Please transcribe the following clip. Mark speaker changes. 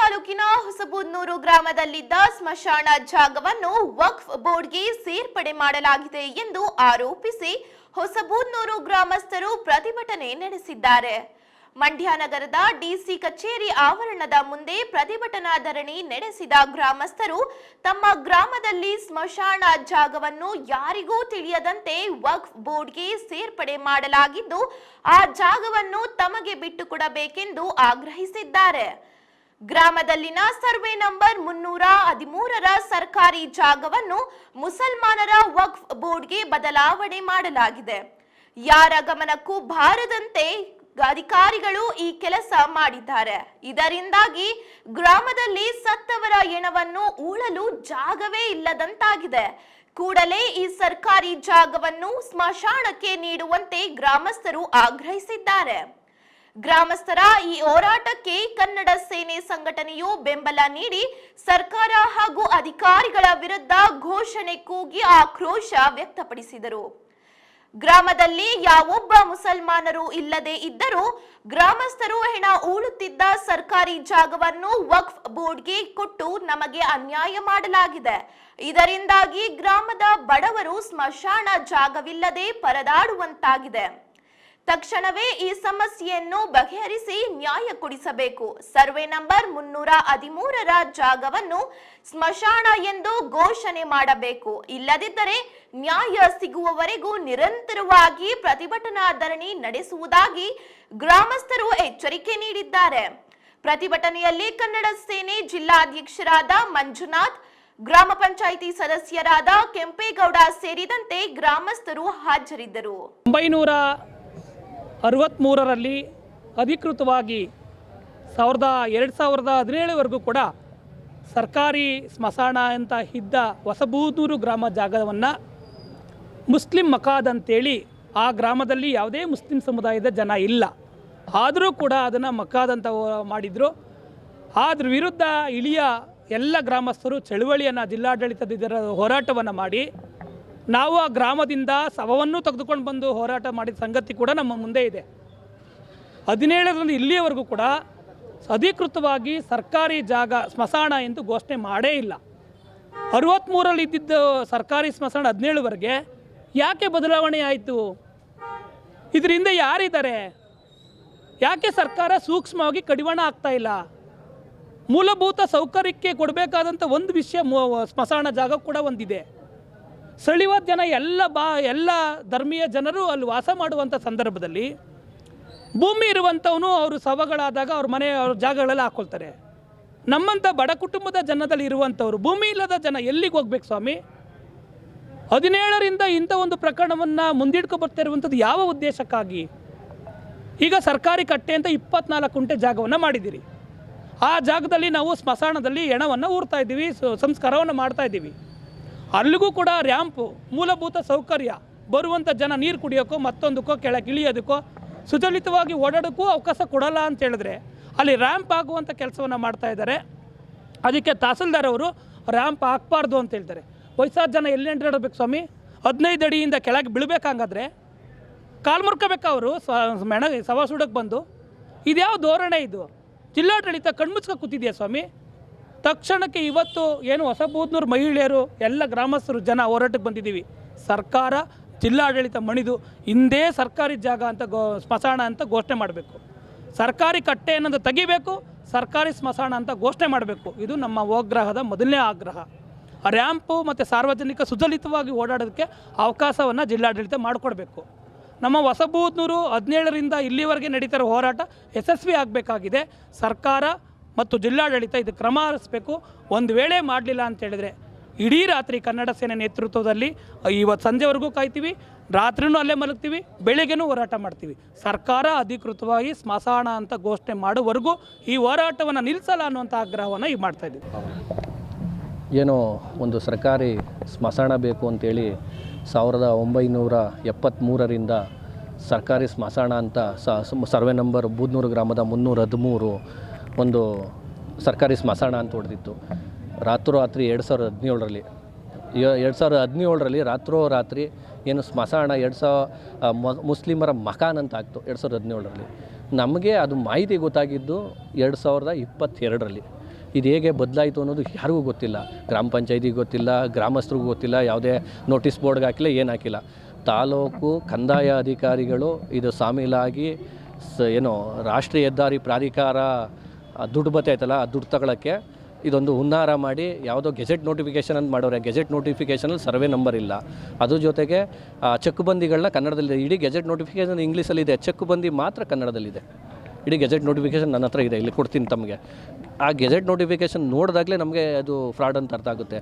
Speaker 1: ತಾಲೂಕಿನ ಹೊಸಬೂದ್ನೂರು ಗ್ರಾಮದಲ್ಲಿದ್ದ ಸ್ಮಶಾನ ಜಾಗವನ್ನು ವಕ್ಫ್ ಬೋರ್ಡ್ಗೆ ಸೇರ್ಪಡೆ ಮಾಡಲಾಗಿದೆ ಎಂದು ಆರೋಪಿಸಿ ಹೊಸಬೂದ್ನೂರು ಗ್ರಾಮಸ್ಥರು ಪ್ರತಿಭಟನೆ ನಡೆಸಿದ್ದಾರೆ. ಮಂಡ್ಯ ನಗರದ ಡಿಸಿ ಕಚೇರಿ ಆವರಣದ ಮುಂದೆ ಪ್ರತಿಭಟನಾ ಧರಣಿ ನಡೆಸಿದ ಗ್ರಾಮಸ್ಥರು ತಮ್ಮ ಗ್ರಾಮದಲ್ಲಿ ಸ್ಮಶಾನ ಜಾಗವನ್ನು ಯಾರಿಗೂ ತಿಳಿಯದಂತೆ ವಕ್ಫ್ ಬೋರ್ಡ್ಗೆ ಸೇರ್ಪಡೆ ಮಾಡಲಾಗಿದ್ದು ಆ ಜಾಗವನ್ನು ತಮಗೆ ಬಿಟ್ಟುಕೊಡಬೇಕೆಂದು ಆಗ್ರಹಿಸಿದ್ದಾರೆ. ಗ್ರಾಮದಲ್ಲಿನ ಸರ್ವೆ ನಂಬರ್ 313ರ ಸರ್ಕಾರಿ ಜಾಗವನ್ನು ಮುಸಲ್ಮಾನರ ವಕ್ಫ್ ಬೋರ್ಡ್ಗೆ ಬದಲಾವಣೆ ಮಾಡಲಾಗಿದೆ. ಯಾರ ಗಮನಕ್ಕೂ ಬಾರದಂತೆ ಅಧಿಕಾರಿಗಳು ಈ ಕೆಲಸ ಮಾಡಿದ್ದಾರೆ. ಇದರಿಂದಾಗಿ ಗ್ರಾಮದಲ್ಲಿ ಸತ್ತವರ ಹೆಣವನ್ನು ಹೂಳಲು ಜಾಗವೇ ಇಲ್ಲದಂತಾಗಿದೆ. ಕೂಡಲೇ ಈ ಸರ್ಕಾರಿ ಜಾಗವನ್ನು ಸ್ಮಶಾನಕ್ಕೆ ನೀಡುವಂತೆ ಗ್ರಾಮಸ್ಥರು ಆಗ್ರಹಿಸಿದ್ದಾರೆ. ಗ್ರಾಮಸ್ಥರ ಈ ಹೋರಾಟಕ್ಕೆ ಕನ್ನಡ ಸೇನೆ ಸಂಘಟನೆಯು ಬೆಂಬಲ ನೀಡಿ ಸರ್ಕಾರ ಹಾಗೂ ಅಧಿಕಾರಿಗಳ ವಿರುದ್ಧ ಘೋಷಣೆ ಕೂಗಿ ಆಕ್ರೋಶ ವ್ಯಕ್ತಪಡಿಸಿದರು. ಗ್ರಾಮದಲ್ಲಿ ಯಾವೊಬ್ಬ ಮುಸಲ್ಮಾನರು ಇಲ್ಲದೆ ಇದ್ದರೂ ಗ್ರಾಮಸ್ಥರು ಹೆಣ ಹೂಳುತ್ತಿದ್ದ ಸರ್ಕಾರಿ ಜಾಗವನ್ನು ವಕ್ಫ್ ಬೋರ್ಡ್ಗೆ ಕೊಟ್ಟು ನಮಗೆ ಅನ್ಯಾಯ ಮಾಡಲಾಗಿದೆ. ಇದರಿಂದಾಗಿ ಗ್ರಾಮದ ಬಡವರು ಸ್ಮಶಾನ ಜಾಗವಿಲ್ಲದೆ ಪರದಾಡುವಂತಾಗಿದೆ. ತಕ್ಷಣವೇ ಈ ಸಮಸ್ಯೆಯನ್ನು ಬಗೆಹರಿಸಿ ನ್ಯಾಯ ಕೊಡಿಸಬೇಕು. ಸರ್ವೆ ನಂಬರ್ 313ರ ಜಾಗವನ್ನು ಸ್ಮಶಾನ ಎಂದು ಘೋಷಣೆ ಮಾಡಬೇಕು. ಇಲ್ಲದಿದ್ದರೆ ನ್ಯಾಯ ಸಿಗುವವರೆಗೂ ನಿರಂತರವಾಗಿ ಪ್ರತಿಭಟನಾ ಧರಣಿ ನಡೆಸುವುದಾಗಿ ಗ್ರಾಮಸ್ಥರು ಎಚ್ಚರಿಕೆ ನೀಡಿದ್ದಾರೆ. ಪ್ರತಿಭಟನೆಯಲ್ಲಿ ಕನ್ನಡ ಸೇನೆ ಜಿಲ್ಲಾಧ್ಯಕ್ಷರಾದ ಮಂಜುನಾಥ್, ಗ್ರಾಮ ಪಂಚಾಯಿತಿ ಸದಸ್ಯರಾದ ಕೆಂಪೇಗೌಡ ಸೇರಿದಂತೆ ಗ್ರಾಮಸ್ಥರು ಹಾಜರಿದ್ದರು.
Speaker 2: 1963ರಲ್ಲಿ ಅಧಿಕೃತವಾಗಿ 2017ವರೆಗೂ ಕೂಡ ಸರ್ಕಾರಿ ಸ್ಮಶಾನ ಅಂತ ಇದ್ದ ಹೊಸಬೂದೂರು ಗ್ರಾಮ ಜಾಗವನ್ನು ಮುಸ್ಲಿಂ ಮಕಾದ್ ಅಂತೇಳಿ ಆ ಗ್ರಾಮದಲ್ಲಿ ಯಾವುದೇ ಮುಸ್ಲಿಂ ಸಮುದಾಯದ ಜನ ಇಲ್ಲ, ಆದರೂ ಕೂಡ ಅದನ್ನು ಮಕಾದ್ ಅಂತ ಮಾಡಿದರು. ಅದ್ರ ವಿರುದ್ಧ ಇಳಿಯ ಎಲ್ಲ ಗ್ರಾಮಸ್ಥರು ಚಳುವಳಿಯನ್ನು ಜಿಲ್ಲಾಡಳಿತದ ಹೋರಾಟವನ್ನು ಮಾಡಿ ನಾವು ಆ ಗ್ರಾಮದಿಂದ ಶವವನ್ನು ತೆಗೆದುಕೊಂಡು ಬಂದು ಹೋರಾಟ ಮಾಡಿದ ಸಂಗತಿ ಕೂಡ ನಮ್ಮ ಮುಂದೆ ಇದೆ. 17ರಲ್ಲಿ ಇಲ್ಲಿಯವರೆಗೂ ಕೂಡ ಅಧಿಕೃತವಾಗಿ ಸರ್ಕಾರಿ ಜಾಗ ಸ್ಮಶಾನ ಎಂದು ಘೋಷಣೆ ಮಾಡೇ ಇಲ್ಲ. 63ರಲ್ಲಿ ಇದ್ದಿದ್ದು ಸರ್ಕಾರಿ ಸ್ಮಶಾನ 17ವರೆಗೆ ಯಾಕೆ ಬದಲಾವಣೆ ಆಯಿತು? ಇದರಿಂದ ಯಾರಿದ್ದಾರೆ? ಯಾಕೆ ಸರ್ಕಾರ ಸೂಕ್ಷ್ಮವಾಗಿ ಕಡಿವಾಣ ಆಗ್ತಾ ಇಲ್ಲ? ಮೂಲಭೂತ ಸೌಕರ್ಯಕ್ಕೆ ಕೊಡಬೇಕಾದಂಥ ಒಂದು ವಿಷಯ ಸ್ಮಶಾನ ಜಾಗ ಕೂಡ ಒಂದಿದೆ. ಸ್ಥಳೀಯ ಜನ ಎಲ್ಲ ಧರ್ಮೀಯ ಜನರು ಅಲ್ಲಿ ವಾಸ ಮಾಡುವಂಥ ಸಂದರ್ಭದಲ್ಲಿ ಭೂಮಿ ಇರುವಂಥವನು ಅವರು ಶವಗಳಾದಾಗ ಅವ್ರ ಜಾಗಗಳೆಲ್ಲ ಹಾಕ್ಕೊಳ್ತಾರೆ. ನಮ್ಮಂಥ ಬಡ ಕುಟುಂಬದ ಜನದಲ್ಲಿ ಇರುವಂಥವ್ರು ಭೂಮಿ ಇಲ್ಲದ ಜನ ಎಲ್ಲಿಗೆ ಹೋಗ್ಬೇಕು ಸ್ವಾಮಿ? 17ರಿಂದ ಇಂಥ ಒಂದು ಪ್ರಕರಣವನ್ನು ಮುಂದಿಡ್ಕೊ ಬರ್ತಾ ಇರುವಂಥದ್ದು ಯಾವ ಉದ್ದೇಶಕ್ಕಾಗಿ? ಈಗ ಸರ್ಕಾರಿ ಕಟ್ಟೆ ಅಂತ 24 ಕುಂಟೆ ಜಾಗವನ್ನು ಮಾಡಿದ್ದೀರಿ. ಆ ಜಾಗದಲ್ಲಿ ನಾವು ಸ್ಮಶಾನದಲ್ಲಿ ಹೆಣವನ್ನು ಊರ್ತಾ ಇದ್ದೀವಿ, ಸಂಸ್ಕಾರವನ್ನು ಮಾಡ್ತಾ ಇದ್ದೀವಿ. ಅಲ್ಲಿಗೂ ಕೂಡ ರ್ಯಾಂಪು, ಮೂಲಭೂತ ಸೌಕರ್ಯ, ಬರುವಂಥ ಜನ ನೀರು ಕುಡಿಯೋಕ್ಕೋ ಮತ್ತೊಂದಕ್ಕೋ ಕೆಳಗೆ ಇಳಿಯೋದಕ್ಕೋ ಸುಚಲಿತವಾಗಿ ಓಡಾಡೋಕ್ಕೂ ಅವಕಾಶ ಕೊಡಲ್ಲ ಅಂತ ಹೇಳಿದ್ರೆ ಅಲ್ಲಿ ರ್ಯಾಂಪ್ ಆಗುವಂಥ ಕೆಲಸವನ್ನು ಮಾಡ್ತಾ ಇದ್ದಾರೆ. ಅದಕ್ಕೆ ತಹಸೀಲ್ದಾರ್ ಅವರು ರ್ಯಾಂಪ್ ಹಾಕಬಾರ್ದು ಅಂತ ಹೇಳ್ತಾರೆ. ವಯಸ್ಸಾದ ಜನ ಎಲ್ಲಿ ಎಂಟಾಡಬೇಕು ಸ್ವಾಮಿ? 15 ಅಡಿಯಿಂದ ಕೆಳಗೆ ಬೀಳಬೇಕಂಗಾದ್ರೆ ಕಾಲು ಮುರ್ಕೋಬೇಕು ಅವರು ಶವ ಸುಡಕ್ಕೆ ಬಂದು. ಇದ್ಯಾವ ಧೋರಣೆ ಇದು? ಜಿಲ್ಲಾಡಳಿತ ಕಣ್ಮುಚ್ಕ ಕೂತಿದೆಯಾ ಸ್ವಾಮಿ? ತಕ್ಷಣಕ್ಕೆ ಇವತ್ತು ಏನು ಹೊಸಬೂದನೂರು ಮಹಿಳೆಯರು ಎಲ್ಲ ಗ್ರಾಮಸ್ಥರು ಜನ ಹೋರಾಟಕ್ಕೆ ಬಂದಿದ್ದೀವಿ. ಸರ್ಕಾರ ಜಿಲ್ಲಾಡಳಿತ ಮಣಿದು ಹಿಂದೆ ಸರ್ಕಾರಿ ಜಾಗ ಅಂತ ಸ್ಮಶಾನ ಅಂತ ಘೋಷಣೆ ಮಾಡಬೇಕು. ಸರ್ಕಾರಿ ಕಟ್ಟೆ ಅನ್ನೋದು ತೆಗಿಬೇಕು, ಸರ್ಕಾರಿ ಸ್ಮಶಾನ ಅಂತ ಘೋಷಣೆ ಮಾಡಬೇಕು. ಇದು ನಮ್ಮ ಹೋಗ್ರಹದ ಮೊದಲನೇ ಆಗ್ರಹ. ರ್ಯಾಂಪು ಮತ್ತು ಸಾರ್ವಜನಿಕ ಸುಚಲಿತವಾಗಿ ಓಡಾಡೋದಕ್ಕೆ ಅವಕಾಶವನ್ನು ಜಿಲ್ಲಾಡಳಿತ ಮಾಡಿಕೊಡ್ಬೇಕು. ನಮ್ಮ ಹೊಸಬೂದನೂರು 17ರಿಂದ ಇಲ್ಲಿವರೆಗೆ ನಡೀತಿರೋ ಹೋರಾಟ ಯಶಸ್ವಿ ಆಗಬೇಕಾಗಿದೆ. ಸರ್ಕಾರ ಮತ್ತು ಜಿಲ್ಲಾಡಳಿತ ಇದು ಕ್ರಮ ಹರಿಸಬೇಕು. ಒಂದು ವೇಳೆ ಮಾಡಲಿಲ್ಲ ಅಂತ ಹೇಳಿದರೆ ಇಡೀ ರಾತ್ರಿ ಕನ್ನಡ ಸೇನೆ ನೇತೃತ್ವದಲ್ಲಿ ಇವತ್ತು ಸಂಜೆವರೆಗೂ ಕಾಯ್ತೀವಿ, ರಾತ್ರಿನೂ ಅಲ್ಲೇ ಮಲಗ್ತೀವಿ, ಬೆಳಿಗ್ಗೆನೂ ಹೋರಾಟ ಮಾಡ್ತೀವಿ. ಸರ್ಕಾರ ಅಧಿಕೃತವಾಗಿ ಸ್ಮಶಾನ ಅಂತ ಘೋಷಣೆ ಮಾಡುವವರೆಗೂ ಈ ಹೋರಾಟವನ್ನು ನಿಲ್ಲಿಸಲ್ಲ ಅನ್ನುವಂಥ ಆಗ್ರಹವನ್ನು ಈಗ ಮಾಡ್ತಾಯಿದ್ದೀವಿ.
Speaker 3: ಏನೋ ಒಂದು ಸರ್ಕಾರಿ ಸ್ಮಶಾನ ಬೇಕು ಅಂತೇಳಿ 1973ರಿಂದ ಸರ್ಕಾರಿ ಸ್ಮಶಾನ ಅಂತ ಸರ್ವೆ ನಂಬರ್ ಬೂದನೂರು ಗ್ರಾಮದ 313 ಒಂದು ಸರ್ಕಾರಿ ಸ್ಮಶಾನ ಅಂತ ಹೊಡೆದಿತ್ತು. ರಾತ್ರೋರಾತ್ರಿ 2017ರಲ್ಲಿ ರಾತ್ರೋರಾತ್ರಿ ಏನು ಸ್ಮಶಾನ ಮುಸ್ಲಿಮರ ಮಕಾನ್ ಅಂತ ಆಗ್ತು 2017ರಲ್ಲಿ. ನಮಗೆ ಅದು ಮಾಹಿತಿ ಗೊತ್ತಾಗಿದ್ದು 2022ರಲ್ಲಿ. ಇದು ಹೇಗೆ ಬದಲಾಯಿತು ಅನ್ನೋದು ಯಾರಿಗೂ ಗೊತ್ತಿಲ್ಲ. ಗ್ರಾಮ ಪಂಚಾಯತಿಗೆ ಗೊತ್ತಿಲ್ಲ, ಗ್ರಾಮಸ್ಥರಿಗೂ ಗೊತ್ತಿಲ್ಲ, ಯಾವುದೇ ನೋಟಿಸ್ ಬೋರ್ಡ್ಗೆ ಹಾಕಿಲ್ಲ, ಏನು ಹಾಕಿಲ್ಲ. ತಾಲೂಕು ಕಂದಾಯ ಅಧಿಕಾರಿಗಳು ಇದು ಸಾಮೀಲಾಗಿ ಏನೋ ರಾಷ್ಟ್ರೀಯ ಹೆದ್ದಾರಿ ಪ್ರಾಧಿಕಾರ ದುಡ್ಡು ಬತ್ತೈತಲ್ಲ, ಆ ದುಡ್ಡು ತಗೊಳ್ಳೋಕ್ಕೆ ಇದೊಂದು ಹುನ್ನಾರ ಮಾಡಿ ಯಾವುದೋ ಗೆಜೆಟ್ ನೋಟಿಫಿಕೇಷನ್ ಅಂತ ಮಾಡೋರೆ. ಗೆಜೆಟ್ ನೋಟಿಫಿಕೇಷನಲ್ಲಿ ಸರ್ವೆ ನಂಬರ್ ಇಲ್ಲ. ಅದ್ರ ಜೊತೆಗೆ ಚೆಕ್ ಬಂದಿಗಳನ್ನ ಕನ್ನಡದಲ್ಲಿದೆ. ಇಡೀ ಗೆಜೆಟ್ ನೋಟಿಫಿಕೇಷನ್ ಇಂಗ್ಲೀಷಲ್ಲಿದೆ, ಚೆಕ್ ಬಂದಿ ಮಾತ್ರ ಕನ್ನಡದಲ್ಲಿದೆ. ಇಡೀ ಗೆಜೆಟ್ ನೋಟಿಫಿಕೇಷನ್ ನನ್ನ ಹತ್ರ ಇದೆ, ಇಲ್ಲಿ ಕೊಡ್ತೀನಿ ತಮಗೆ. ಆ ಗೆಜೆಟ್ ನೋಟಿಫಿಕೇಷನ್ ನೋಡಿದಾಗಲೇ ನಮಗೆ ಅದು ಫ್ರಾಡ್ ಅಂತ ಅರ್ಥ ಆಗುತ್ತೆ.